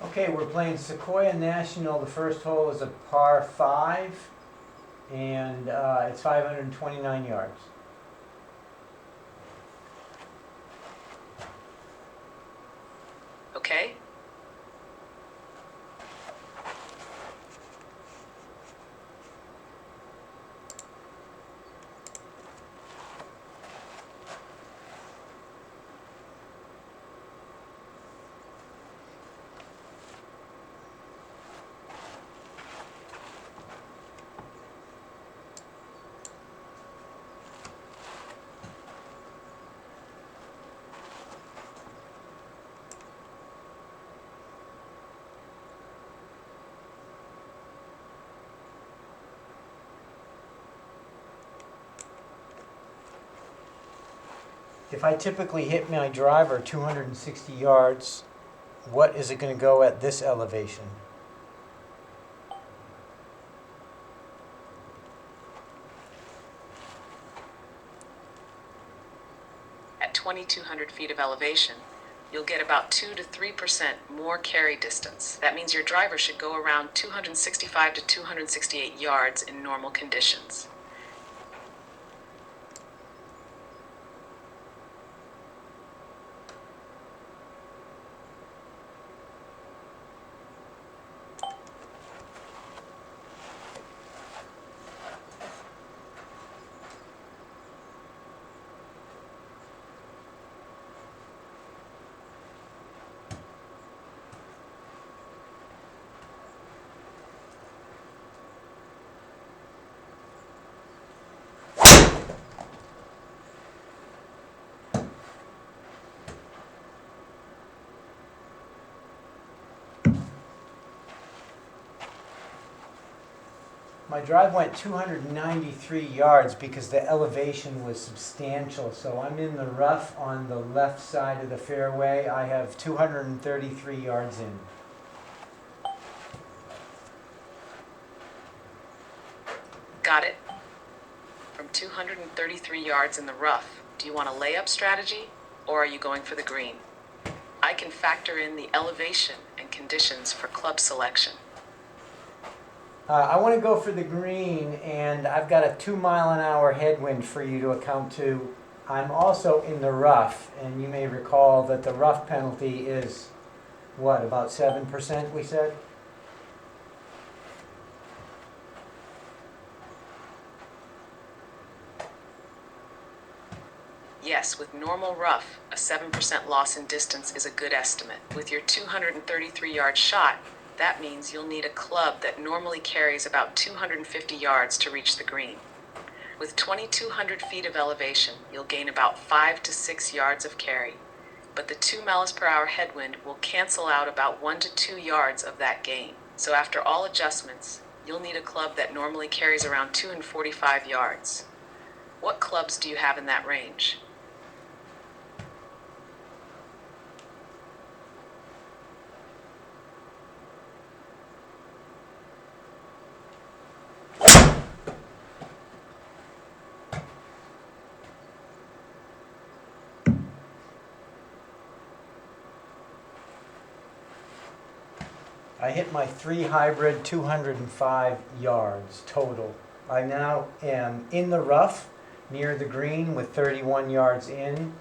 Okay, we're playing Sequoia National. The first hole is a par 5, and it's 529 yards. Okay? If I typically hit my driver 260 yards, what is it going to go at this elevation? At 2,200 feet of elevation, you'll get about 2 to 3% more carry distance. That means your driver should go around 265 to 268 yards in normal conditions. My drive went 293 yards because the elevation was substantial. So I'm in the rough on the left side of the fairway. I have 233 yards in. Got it? From 233 yards in the rough, do you want a layup strategy, or are you going for the green? I can factor in the elevation and conditions for club selection. I want to go for the green, and I've got a 2-mile-an-hour headwind for you to account to. I'm also in the rough, and you may recall that the rough penalty is, what, about 7%, we said? Yes, with normal rough, a 7% loss in distance is a good estimate. With your 233-yard shot, that means you'll need a club that normally carries about 250 yards to reach the green. With 2,200 feet of elevation, you'll gain about 5 to 6 yards of carry, but the 2 miles per hour headwind will cancel out about 1 to 2 yards of that gain. So after all adjustments, you'll need a club that normally carries around 245 yards. What clubs do you have in that range? I hit my 3 hybrid 205 yards total. I now am in the rough near the green with 31 yards in,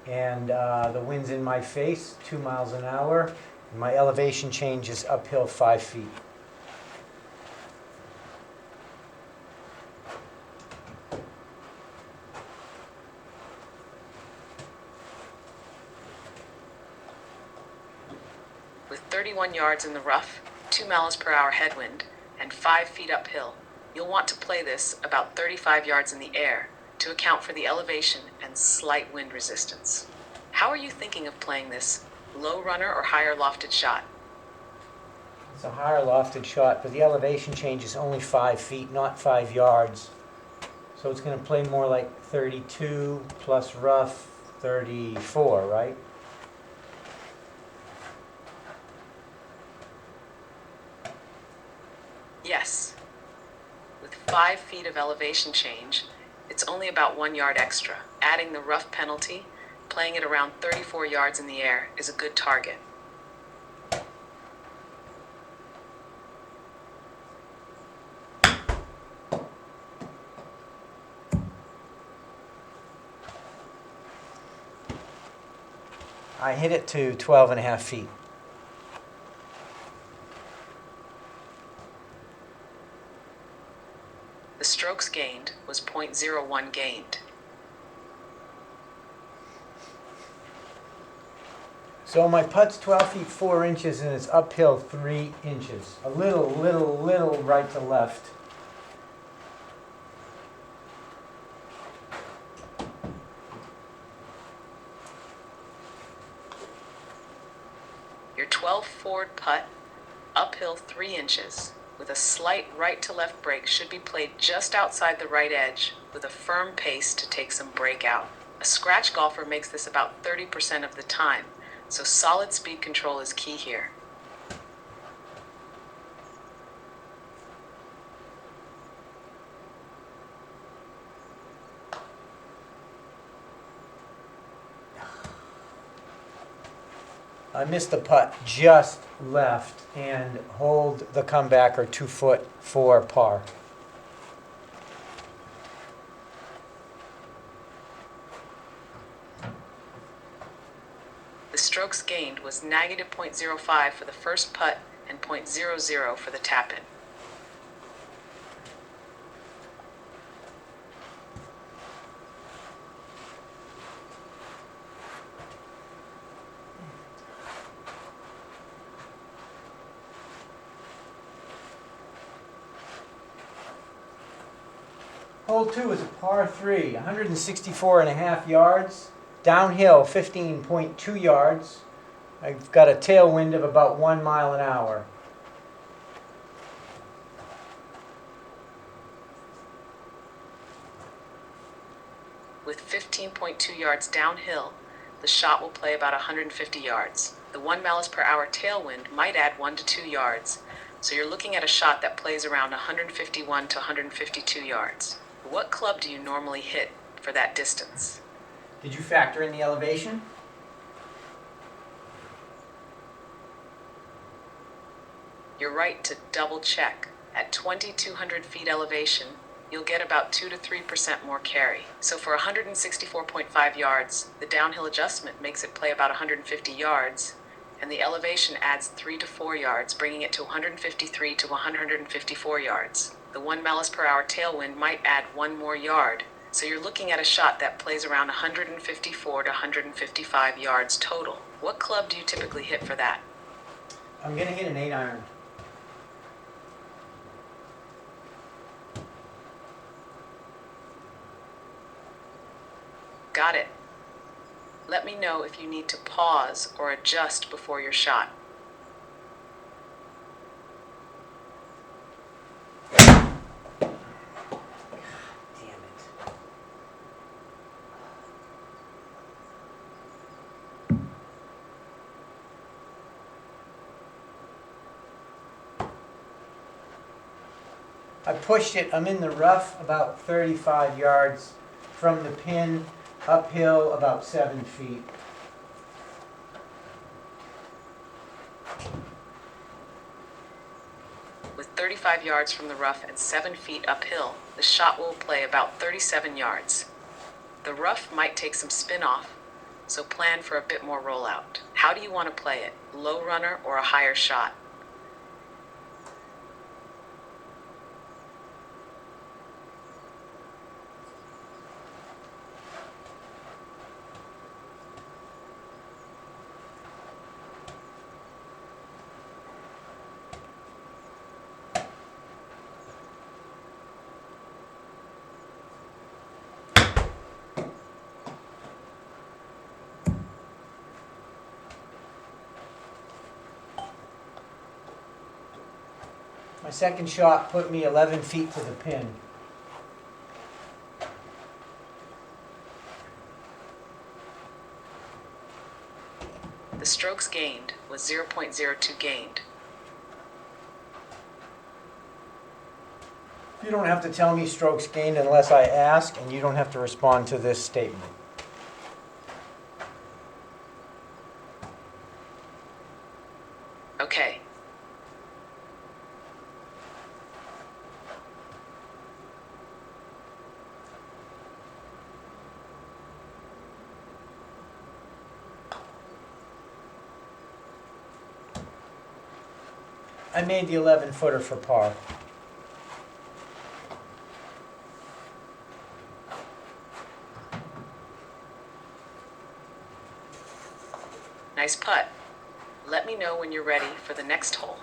and the wind's in my face, 2 miles an hour. And my elevation change is uphill 5 feet. With 31 yards in the rough, 2 miles per hour headwind, and 5 feet uphill, you'll want to play this about 35 yards in the air to account for the elevation and slight wind resistance. How are you thinking of playing this? Low runner or higher lofted shot? It's a higher lofted shot, but the elevation change is only 5 feet, not 5 yards. So it's going to play more like 32 plus rough 34, right? Yes. With 5 feet of elevation change, it's only about 1 yard extra. Adding the rough penalty, playing it around 34 yards in the air is a good target. I hit it to 12 and a half feet. The strokes gained was .01 gained. So my putt's 12 feet 4 inches and it's uphill 3 inches. A little right to left. Your 12 forward putt, uphill 3 inches, with a slight right to left break should be played just outside the right edge with a firm pace to take some break out. A scratch golfer makes this about 30% of the time, so solid speed control is key here. I missed the putt just left and hold the comebacker 2 foot for par. The strokes gained was negative .05 for the first putt and .00 for the tap-in. Hole 2 is a par 3, 164 and a half yards, downhill 15.2 yards. I've got a tailwind of about 1 mile an hour. With 15.2 yards downhill, the shot will play about 150 yards. The 1 miles per hour tailwind might add 1 to 2 yards, so you're looking at a shot that plays around 151 to 152 yards. What club do you normally hit for that distance? Did you factor in the elevation? You're right to double check. At 2,200 feet elevation, you'll get about 2 to 3% more carry. So for 164.5 yards, the downhill adjustment makes it play about 150 yards, and the elevation adds 3 to 4 yards, bringing it to 153 to 154 yards. The 1 miles per hour tailwind might add 1 more yard, so you're looking at a shot that plays around 154 to 155 yards total. What club do you typically hit for that? I'm going to hit an 8 iron. Got it. Let me know if you need to pause or adjust before your shot. Damn it. I pushed it. I'm in the rough about 35 yards from the pin, uphill about 7 feet. With 35 yards from the rough and 7 feet uphill, the shot will play about 37 yards. The rough might take some spin off, so plan for a bit more rollout. How do you want to play it? Low runner or a higher shot? My second shot put me 11 feet to the pin. The strokes gained was 0.02 gained. You don't have to tell me strokes gained unless I ask, and you don't have to respond to this statement. Okay. I made the 11-footer for par. Nice putt. Let me know when you're ready for the next hole.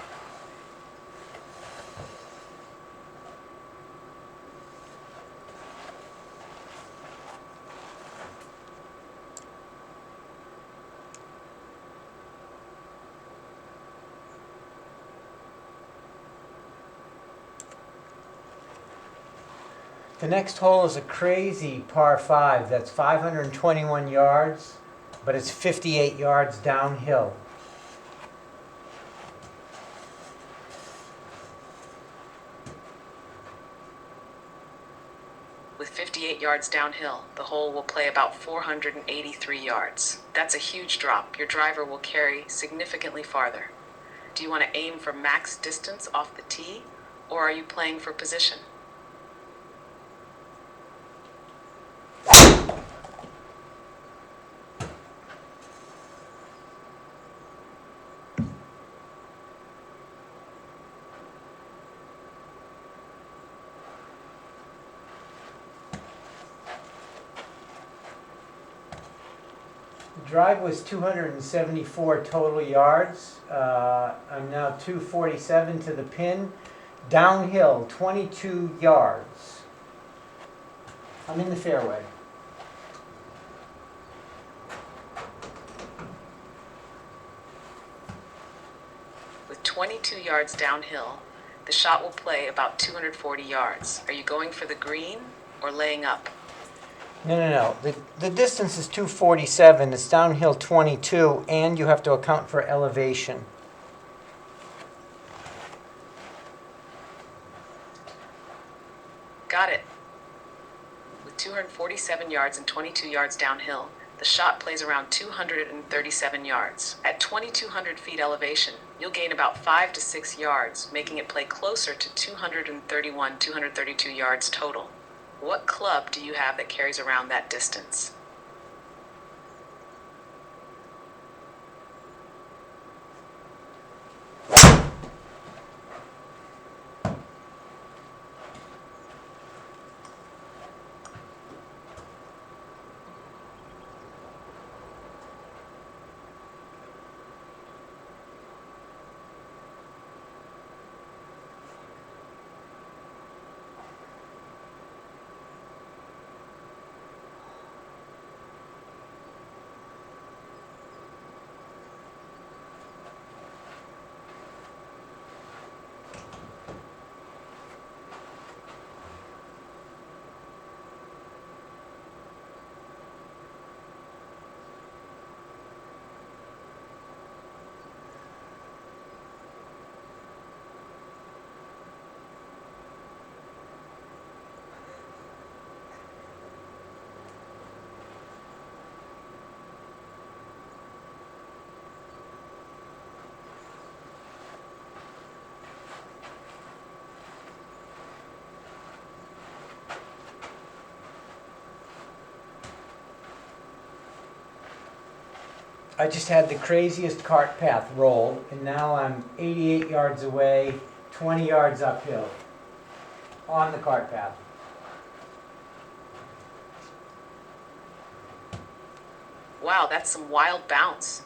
The next hole is a crazy par 5 that's 521 yards, but it's 58 yards downhill. With 58 yards downhill, the hole will play about 483 yards. That's a huge drop. Your driver will carry significantly farther. Do you want to aim for max distance off the tee, or are you playing for position? The drive was 274 total yards. I'm now 247 to the pin. Downhill, 22 yards. I'm in the fairway. With 22 yards downhill, the shot will play about 240 yards. Are you going for the green or laying up? No. The distance is 247. It's downhill 22, and you have to account for elevation. Got it. With 247 yards and 22 yards downhill, the shot plays around 237 yards. At 2,200 feet elevation, you'll gain about 5 to 6 yards, making it play closer to 231, 232 yards total. What club do you have that carries around that distance? I just had the craziest cart path roll, and now I'm 88 yards away, 20 yards uphill on the cart path. Wow, that's some wild bounce.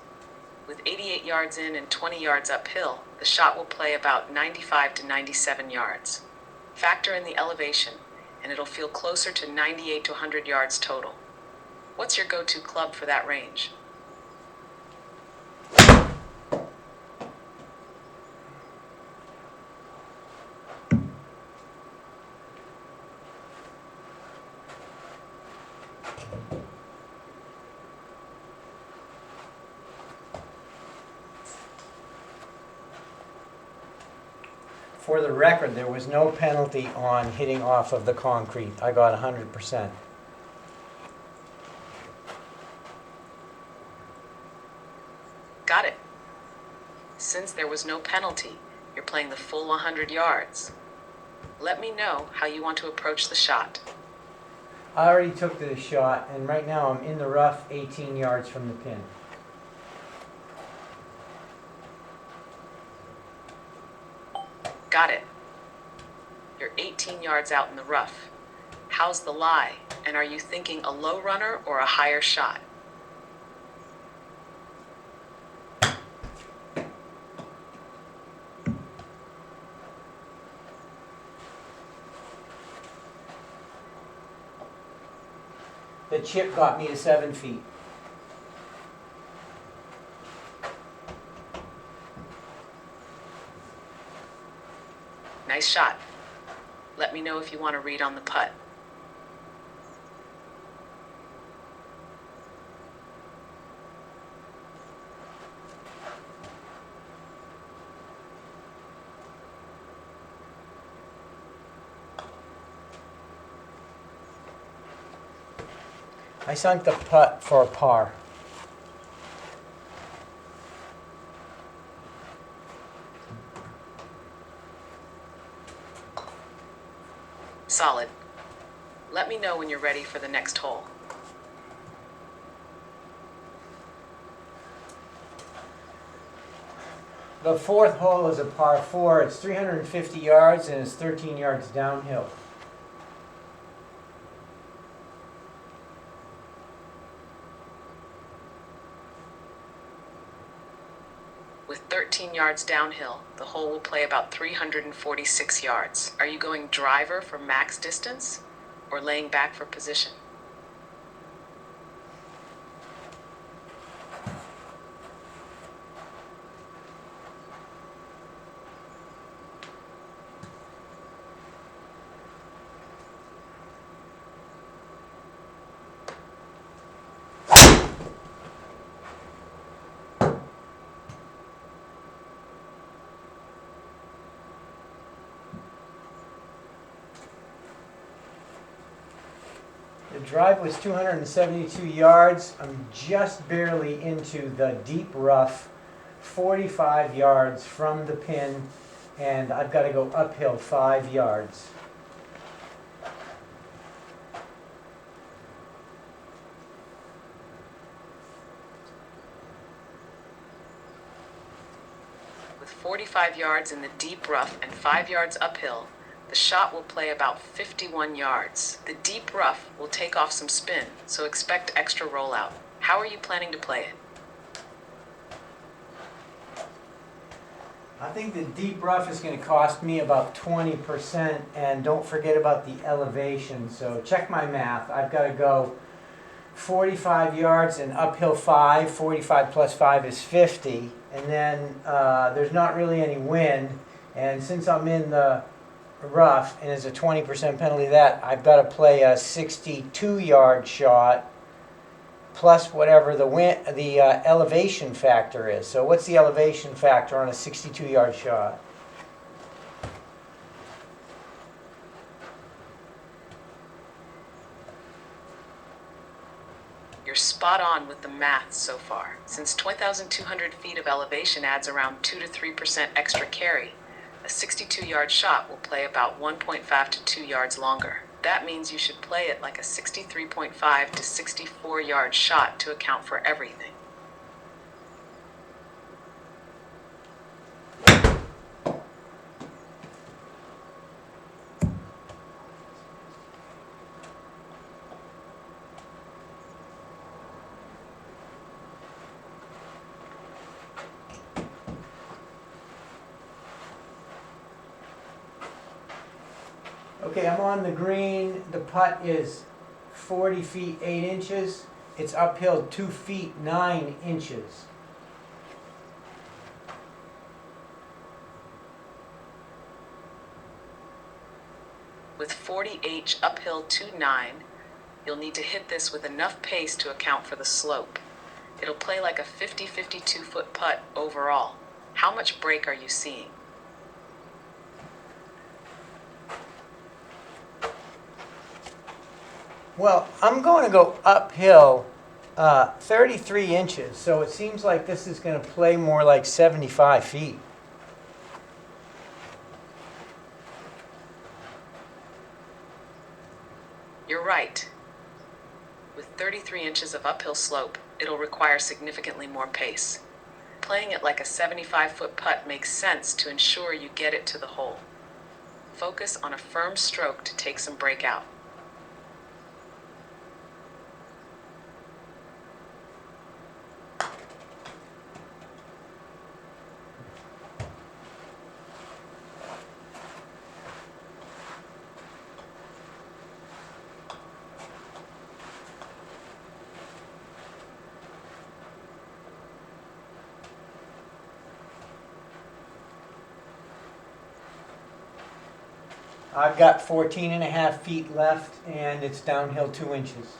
With 88 yards in and 20 yards uphill, the shot will play about 95 to 97 yards. Factor in the elevation, and it'll feel closer to 98 to 100 yards total. What's your go-to club for that range? For the record, there was no penalty on hitting off of the concrete. I got 100%. Got it. Since there was no penalty, you're playing the full 100 yards. Let me know how you want to approach the shot. I already took the shot, and right now I'm in the rough 18 yards from the pin. Got it. You're 18 yards out in the rough. How's the lie? And are you thinking a low runner or a higher shot? The chip got me to 7 feet. Nice shot. Let me know if you want to read on the putt. I sunk the putt for a par. Solid. Let me know when you're ready for the next hole. The fourth hole is a par 4. It's 350 yards and it's 13 yards downhill. With 13 yards downhill, the hole will play about 346 yards. Are you going driver for max distance or laying back for position? The drive was 272 yards. I'm just barely into the deep rough, 45 yards from the pin, and I've got to go uphill 5 yards. With 45 yards in the deep rough and 5 yards uphill, the shot will play about 51 yards. The deep rough will take off some spin, so expect extra rollout. How are you planning to play it? I think the deep rough is going to cost me about 20%, and don't forget about the elevation. So check my math. I've got to go 45 yards and uphill 5. 45 plus 5 is 50. And then there's not really any wind. And since I'm in the rough and there's a 20% penalty to that, I've got to play a 62-yard shot plus whatever the elevation factor is. So what's the elevation factor on a 62-yard shot? You're spot on with the math so far. Since 20,200 feet of elevation adds around 2 to 3% extra carry, a 62-yard shot will play about 1.5 to 2 yards longer. That means you should play it like a 63.5 to 64-yard shot to account for everything. Okay, I'm on the green. The putt is 40 feet 8 inches. It's uphill 2 feet 9 inches. With 40H uphill 2.9, you'll need to hit this with enough pace to account for the slope. It'll play like a 50-52 foot putt overall. How much break are you seeing? Well, I'm going to go uphill 33 inches, so it seems like this is going to play more like 75 feet. You're right. With 33 inches of uphill slope, it'll require significantly more pace. Playing it like a 75-foot putt makes sense to ensure you get it to the hole. Focus on a firm stroke to take some breakout. I've got 14.5 feet left and it's downhill 2 inches.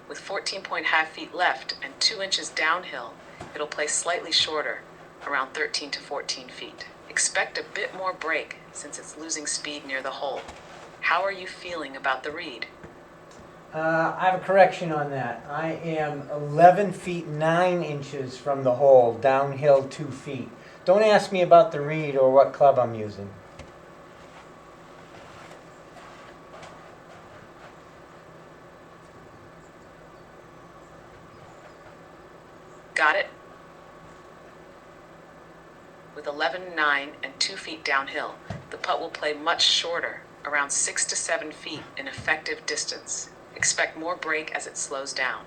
With 14.5 feet left and 2 inches downhill, it'll play slightly shorter, around 13 to 14 feet. Expect a bit more break since it's losing speed near the hole. How are you feeling about the read? I have a correction on that. I am 11 feet 9 inches from the hole, downhill 2 feet. Don't ask me about the reed or what club I'm using. Got it? With 11.9 and 2 feet downhill, the putt will play much shorter, around 6 to 7 feet in effective distance. Expect more break as it slows down.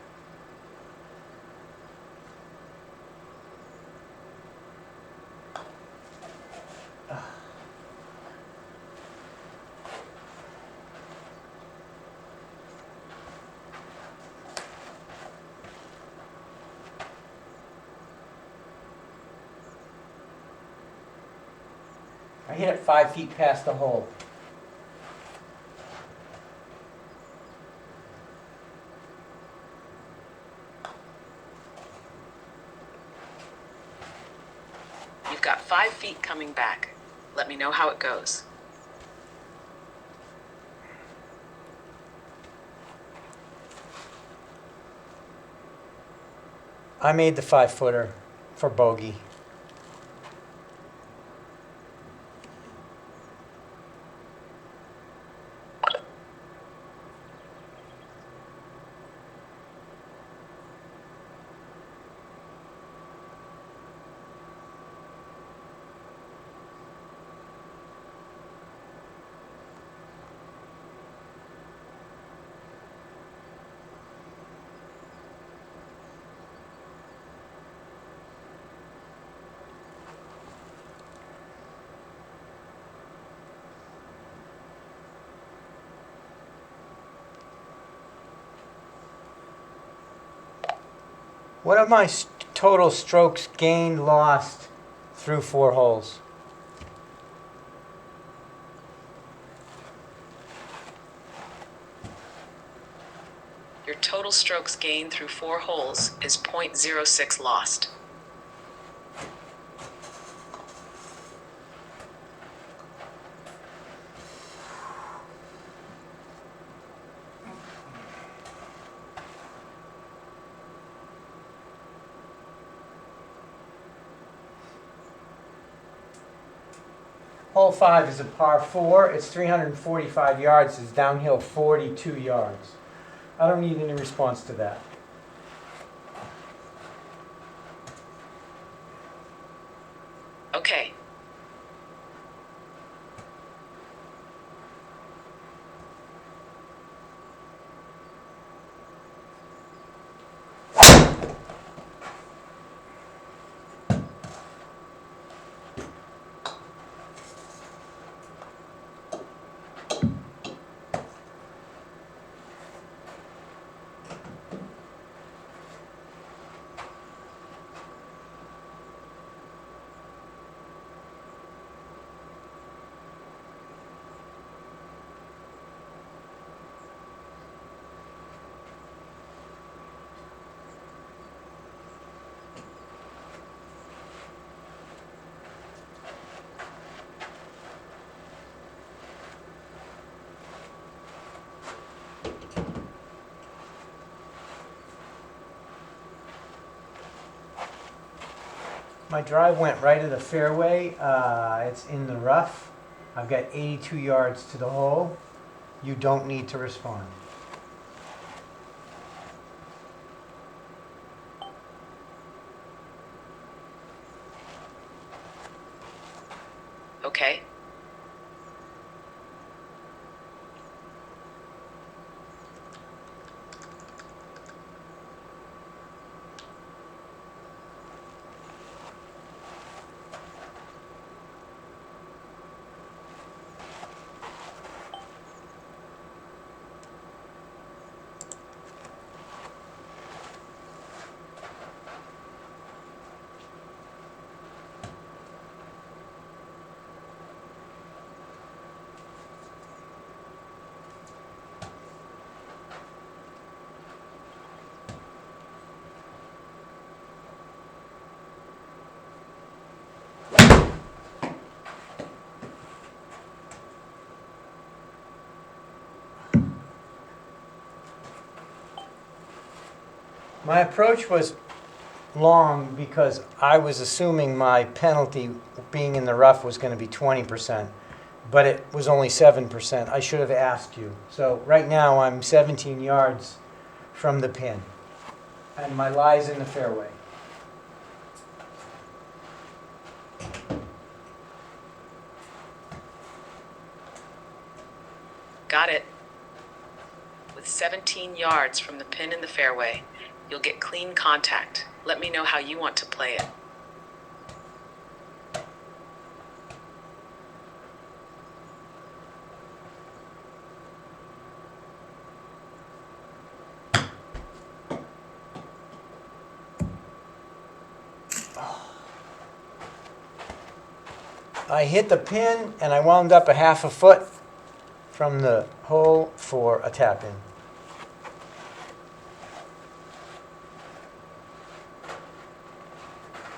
I hit it 5 feet past the hole. You've got 5 feet coming back. Let me know how it goes. I made the 5-footer for bogey. What are my total strokes gained, lost through 4 holes? Your total strokes gained through 4 holes is .06 lost. Hole 5 is a par 4. It's 345 yards. It's downhill 42 yards. I don't need any response to that. Okay. My drive went right of the fairway. It's in the rough. I've got 82 yards to the hole. You don't need to respond. Okay. My approach was long because I was assuming my penalty being in the rough was going to be 20%, but it was only 7%. I should have asked you. So right now I'm 17 yards from the pin, and my lie's in the fairway. Got it. With 17 yards from the pin in the fairway, you'll get clean contact. Let me know how you want to play it. I hit the pin and I wound up a half a foot from the hole for a tap in.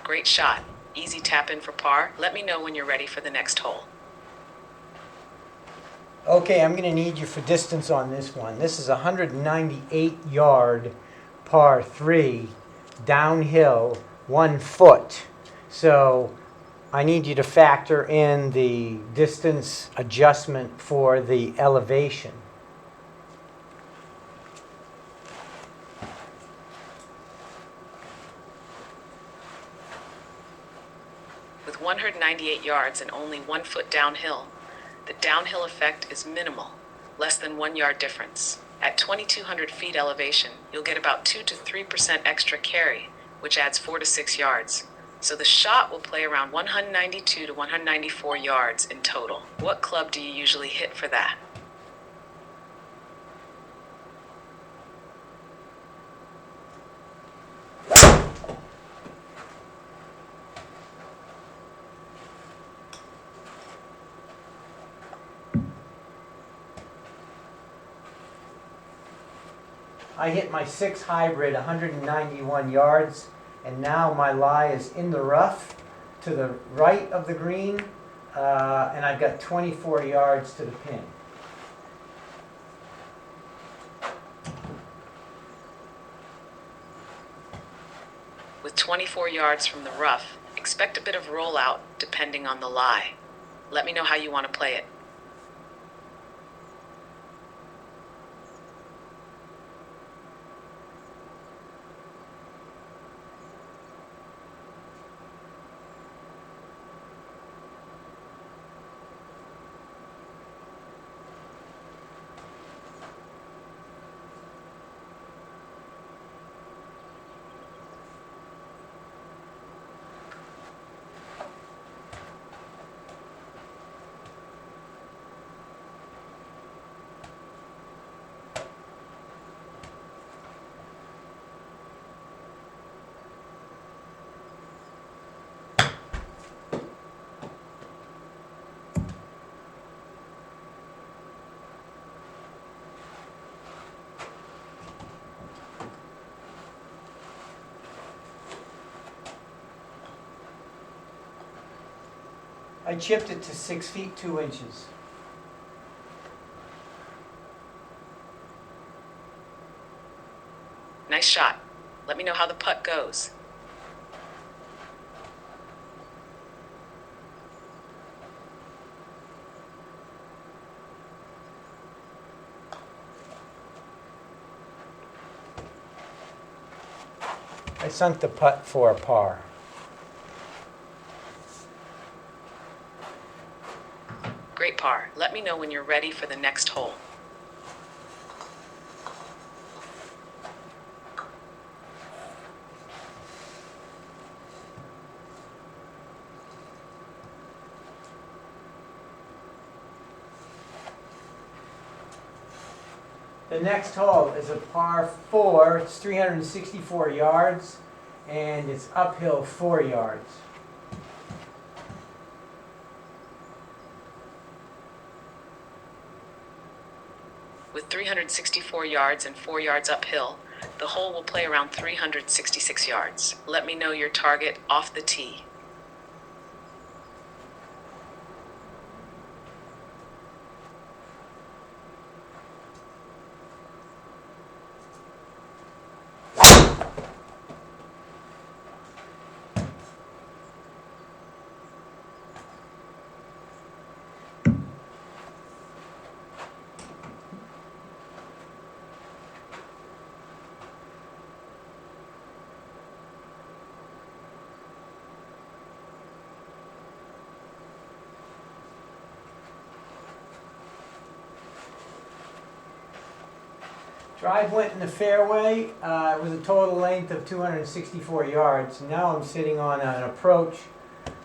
Great shot. Easy tap in for par. Let me know when you're ready for the next hole. Okay, I'm going to need you for distance on this one. This is a 198-yard par 3 downhill 1 foot. So I need you to factor in the distance adjustment for the elevation. With 198 yards and only 1 foot downhill, the downhill effect is minimal, less than 1 yard difference. At 2,200 feet elevation, you'll get about 2 to 3% extra carry, which adds 4 to 6 yards. So the shot will play around 192 to 194 yards in total. What club do you usually hit for that? I hit my 6 hybrid 191 yards, and now my lie is in the rough to the right of the green, and I've got 24 yards to the pin. With 24 yards from the rough, expect a bit of rollout depending on the lie. Let me know how you want to play it. I chipped it to 6 feet 2 inches. Nice shot. Let me know how the putt goes. I sunk the putt for a par. par. Let me know when you're ready for the next hole. The next hole is a par 4. It's 364 yards, and it's uphill 4 yards. With 364 yards and 4 yards uphill, the hole will play around 366 yards. Let me know your target off the tee. Drive went in the fairway with a total length of 264 yards. Now I'm sitting on an approach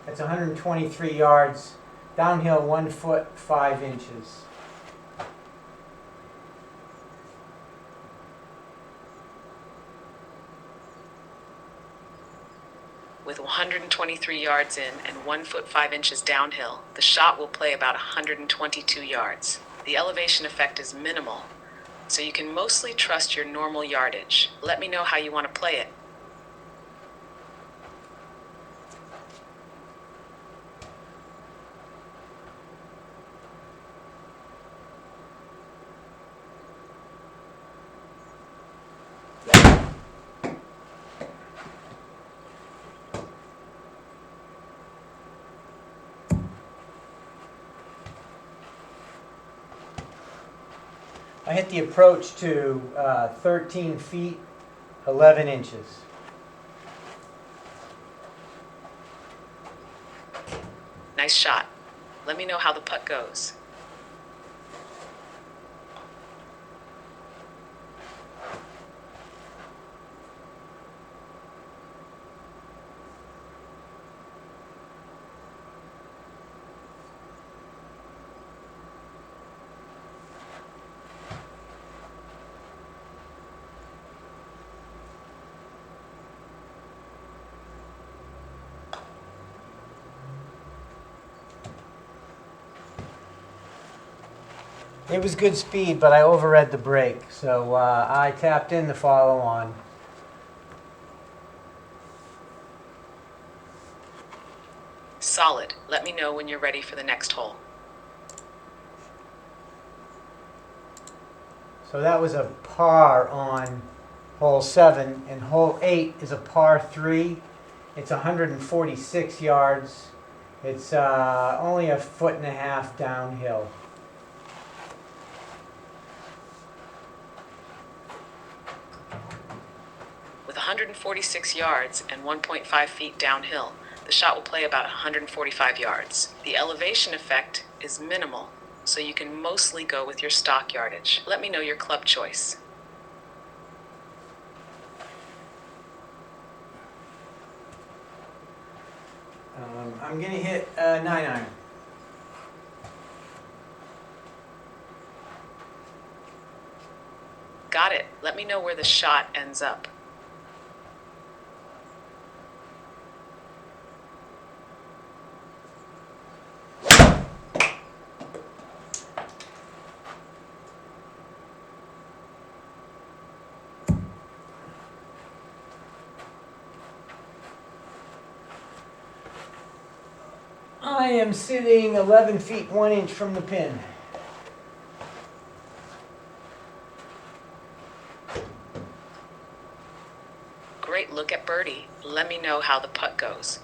that's 123 yards, downhill 1 foot 5 inches. With 123 yards in and 1 foot 5 inches downhill, the shot will play about 122 yards. The elevation effect is minimal, so you can mostly trust your normal yardage. Let me know how you want to play it. I hit the approach to 13 feet 11 inches. Nice shot. Let me know how the putt goes. It was good speed, but I overread the brake, so I tapped in the follow on. Solid. Let me know when you're ready for the next hole. So that was a par on hole 7, and hole 8 is a par 3. It's 146 yards. It's only a foot and a half downhill. With 146 yards and 1.5 feet downhill, the shot will play about 145 yards. The elevation effect is minimal, so you can mostly go with your stock yardage. Let me know your club choice. I'm going to hit a 9-iron. Got it. Let me know where the shot ends up. I am sitting 11 feet 1 inch from the pin. Great look at birdie. Let me know how the putt goes.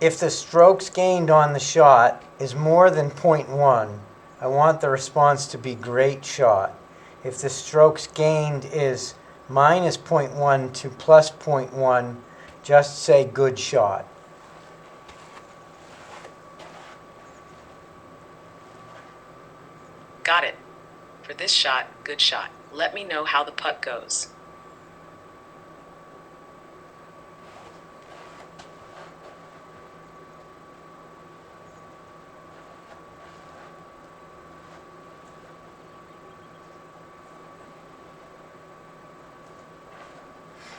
If the strokes gained on the shot is more than 0.1, I want the response to be great shot. If the strokes gained is minus 0.1 to plus 0.1, just say good shot. Got it. For this shot, good shot. Let me know how the putt goes.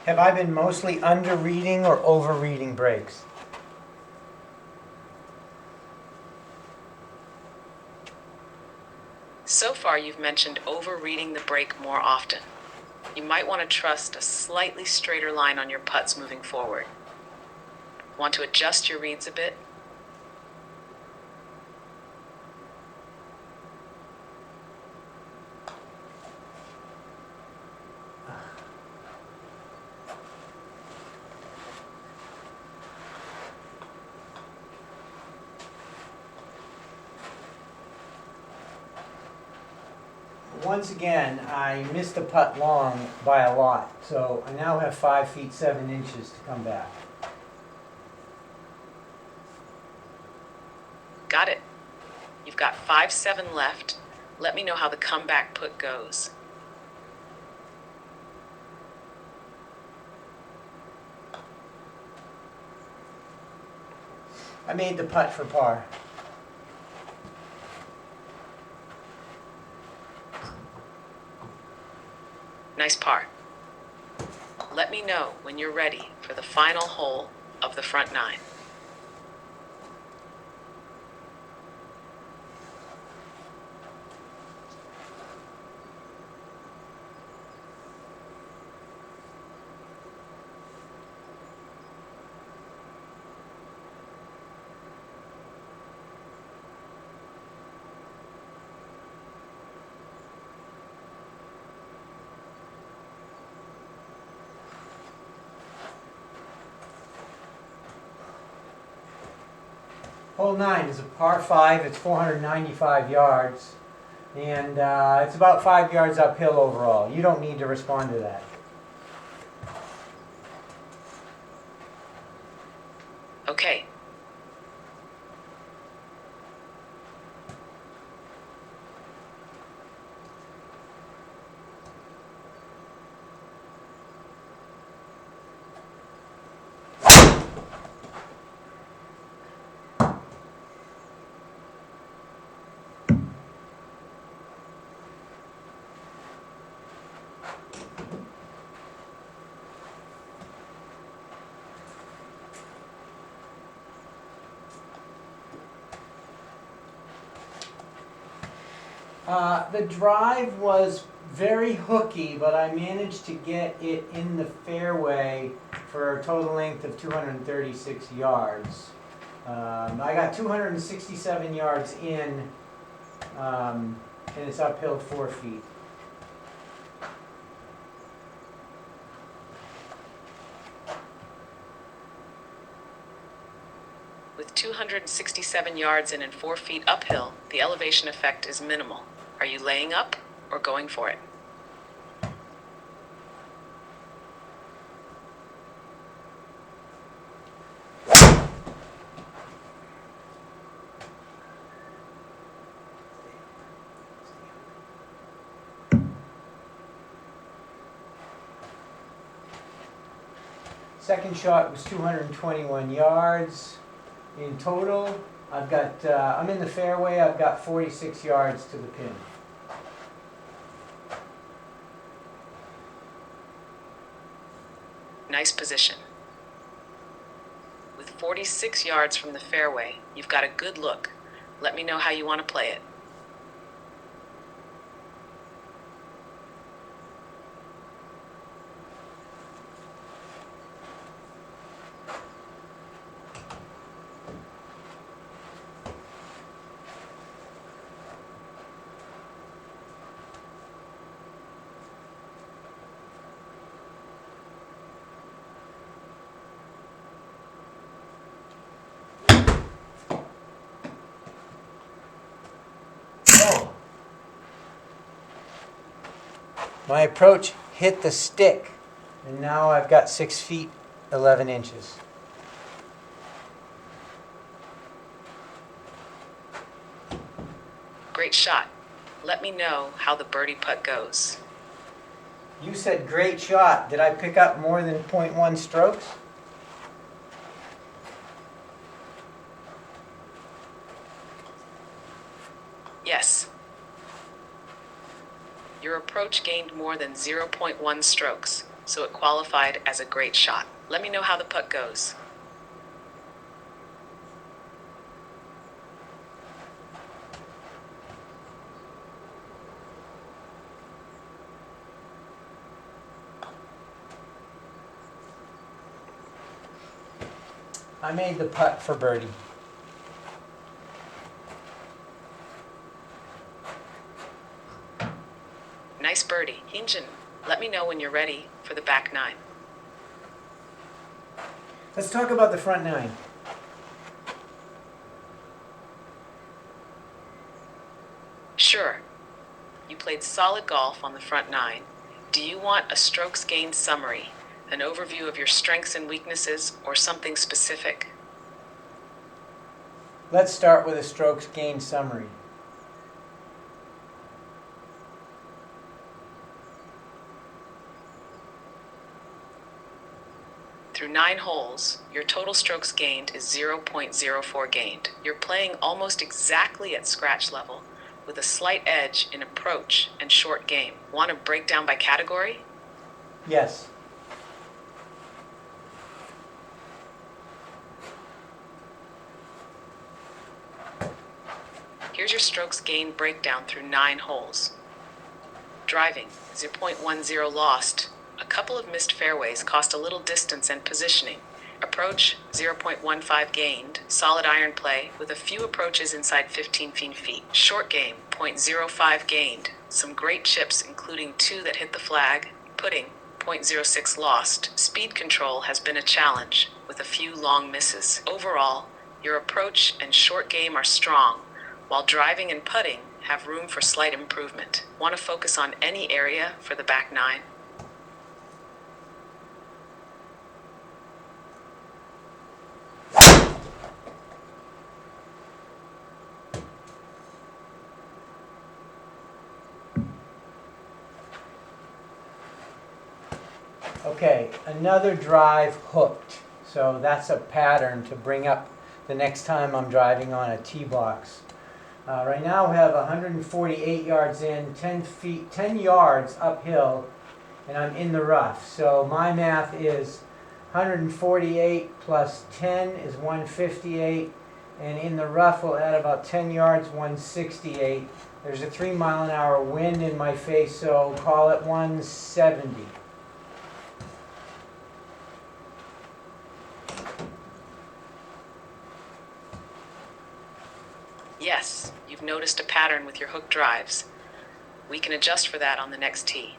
Have I been mostly under-reading or over-reading breaks? So far, you've mentioned over-reading the break more often. You might want to trust a slightly straighter line on your putts moving forward. Want to adjust your reads a bit? Once again, I missed the putt long by a lot, so I now have 5 feet 7 inches to come back. Got it. You've got 5-7 left. Let me know how the comeback putt goes. I made the putt for par. Nice par. Let me know when you're ready for the final hole of the front 9. Hole 9 is a par 5, it's 495 yards, and it's about 5 yards uphill overall. You don't need to respond to that. Okay. The drive was very hooky, but I managed to get it in the fairway for a total length of 236 yards. I got 267 yards in, and it's uphill 4 feet. With 267 yards in and 4 feet uphill, the elevation effect is minimal. Are you laying up or going for it? Second shot was 221 yards. In total, I've got, I'm in the fairway, I've got 46 yards to the pin. Nice position. With 46 yards from the fairway, you've got a good look. Let me know how you want to play it. My approach hit the stick. And now I've got 6 feet, 11 inches. Great shot. Let me know how the birdie putt goes. You said great shot. Did I pick up more than 0.1 strokes? Yes. Your approach gained more than 0.1 strokes, so it qualified as a great shot. Let me know how the putt goes. I made the putt for birdie. Nice birdie. Hinjin, let me know when you're ready for the back nine. Let's talk about the front nine. Sure. You played solid golf on the front nine. Do you want a strokes gained summary, an overview of your strengths and weaknesses, or something specific? Let's start with a strokes gained summary. Through 9 holes, your total strokes gained is 0.04 gained. You're playing almost exactly at scratch level, with a slight edge in approach and short game. Want to break down by category? Yes. Here's your strokes gained breakdown through 9 holes. Driving, 0.10 lost. A couple of missed fairways cost a little distance and positioning. Approach, 0.15 gained. Solid iron play, with a few approaches inside 15 feet. Short game, 0.05 gained. Some great chips, including 2 that hit the flag. Putting, 0.06 lost. Speed control has been a challenge, with a few long misses. Overall, your approach and short game are strong, while driving and putting have room for slight improvement. Want to focus on any area for the back nine? Okay, another drive hooked. So that's a pattern to bring up the next time I'm driving on a tee box. Right now we have 148 yards in, 10 yards uphill, and I'm in the rough. So my math is 148 plus 10 is 158, and in the rough we'll add about 10 yards, 168. There's a 3-mile-an-hour wind in my face, so call it 170. Yes, you've noticed a pattern with your hook drives. We can adjust for that on the next tee.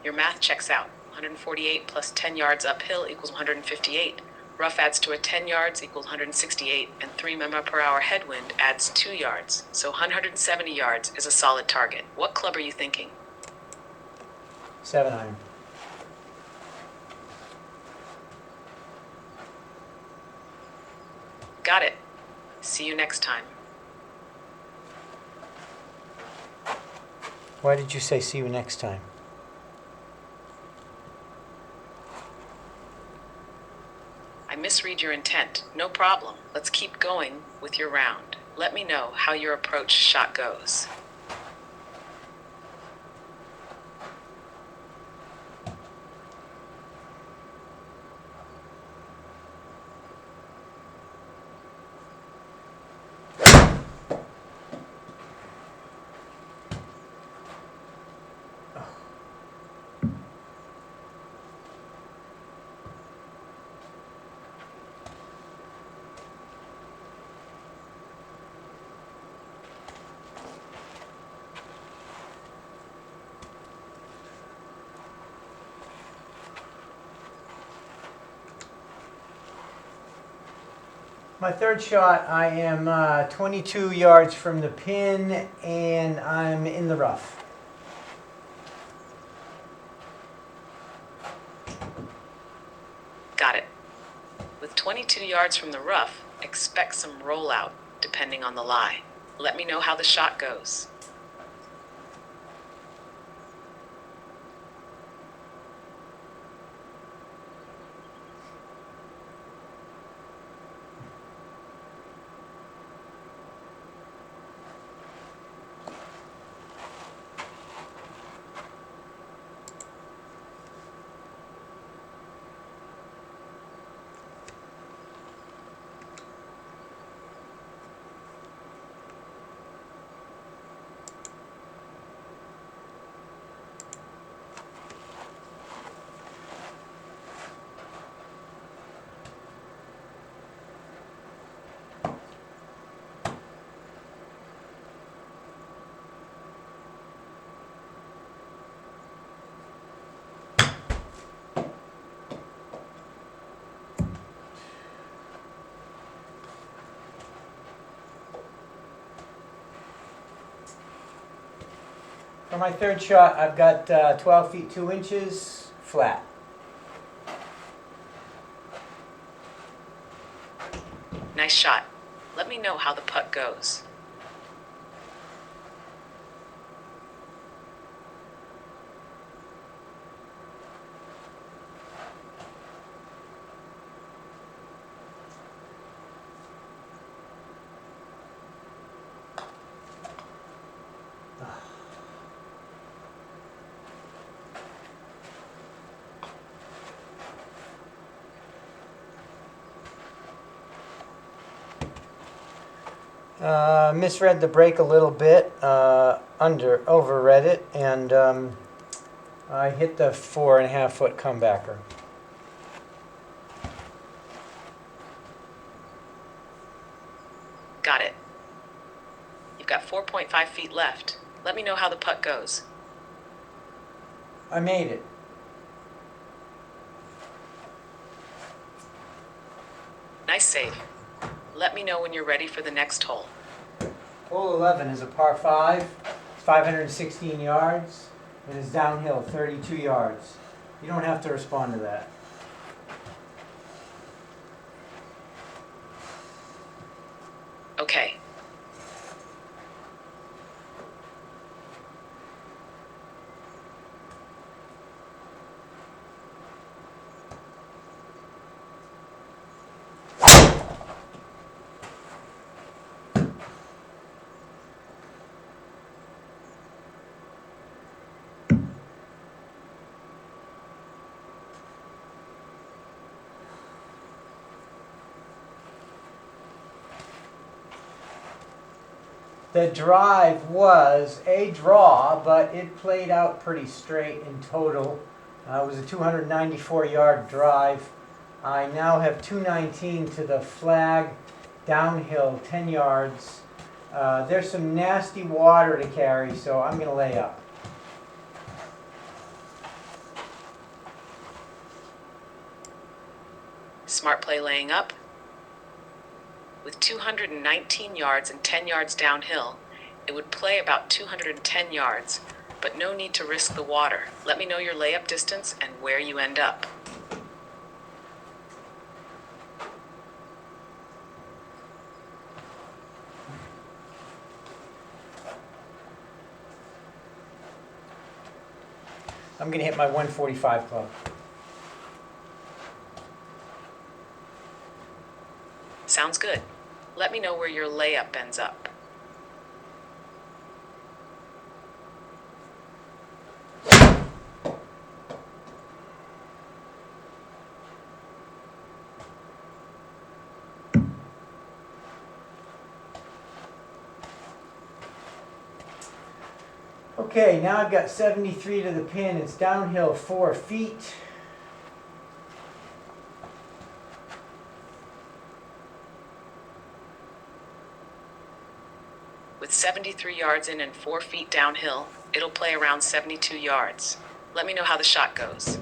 Your math checks out. 148 plus 10 yards uphill equals 158. Rough adds to a 10 yards equals 168, and 3 mph headwind adds 2 yards. So 170 yards is a solid target. What club are you thinking? 7-iron. Got it. See you next time. Why did you say see you next time? I misread your intent. No problem. Let's keep going with your round. Let me know how your approach shot goes. My third shot, I am 22 yards from the pin, and I'm in the rough. 22 yards from the rough, expect some rollout, depending on the lie. Let me know how the shot goes. For my third shot, I've got 12 feet 2 inches flat. Nice shot. Let me know how the putt goes. Misread the break a little bit, overread it, and I hit the 4.5 foot comebacker. Got it. You've got 4.5 feet left. Let me know how the putt goes. I made it. Nice save. Let me know when you're ready for the next hole. Hole 11 is a par 5. It's 516 yards, and it's downhill 32 yards. You don't have to respond to that. Okay. The drive was a draw, but it played out pretty straight in total. It was a 294-yard drive. I now have 219 to the flag, downhill 10 yards. There's some nasty water to carry, so I'm going to lay up. Smart play laying up. With 219 yards and 10 yards downhill, it would play about 210 yards, but no need to risk the water. Let me know your layup distance and where you end up. I'm going to hit my 145 club. Sounds good. Let me know where your layup ends up. Okay, now I've got 73 to the pin. It's downhill 4 feet. With 73 yards in and 4 feet downhill, it'll play around 72 yards. Let me know how the shot goes.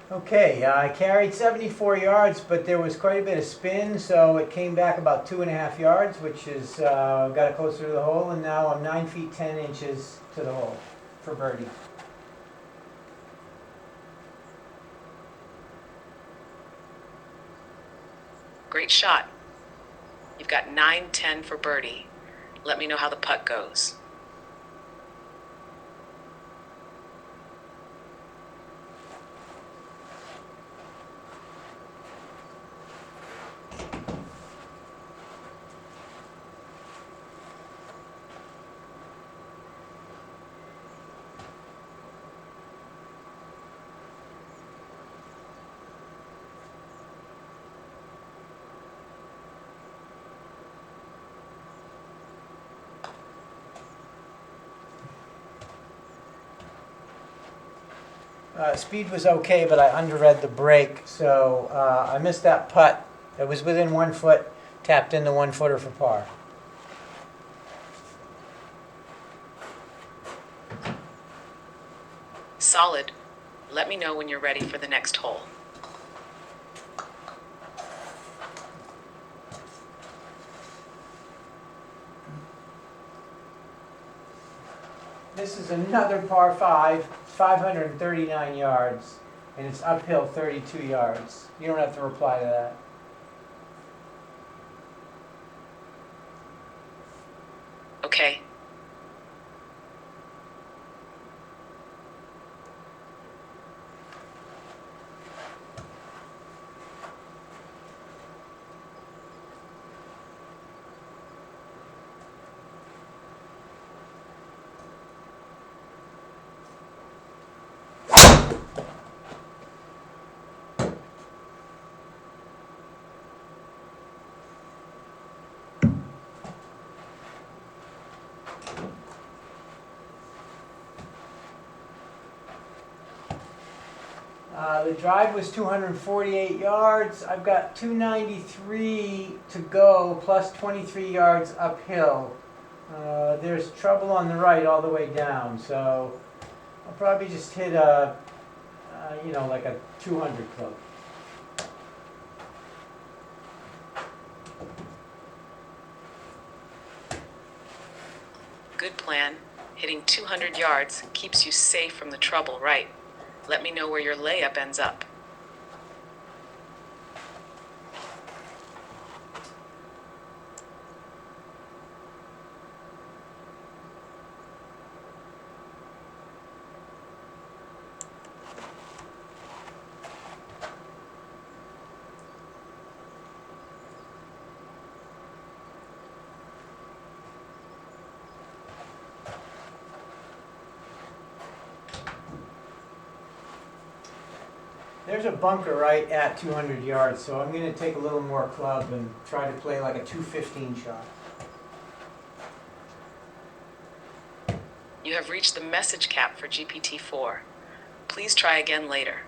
Okay, I carried 74 yards, but there was quite a bit of spin, so it came back about 2.5 yards, which is got it closer to the hole, and now I'm 9 feet 10 inches to the hole for birdie. Great shot. You've got 9-10 for birdie. Let me know how the putt goes. Speed was okay, but I underread the break, so I missed that putt. It was within 1 foot, tapped in the 1-footer for par. Solid. Let me know when you're ready for the next hole. This is another par 5, 539 yards, and it's uphill 32 yards. You don't have to reply to that. Okay. The drive was 248 yards. I've got 293 to go, plus 23 yards uphill. There's trouble on the right all the way down, so I'll probably just hit like a 200 club. Good plan. Hitting 200 yards keeps you safe from the trouble, right? Let me know where your layup ends up. There's a bunker right at 200 yards, so I'm going to take a little more club and try to play like a 215 shot. You have reached the message cap for GPT-4. Please try again later.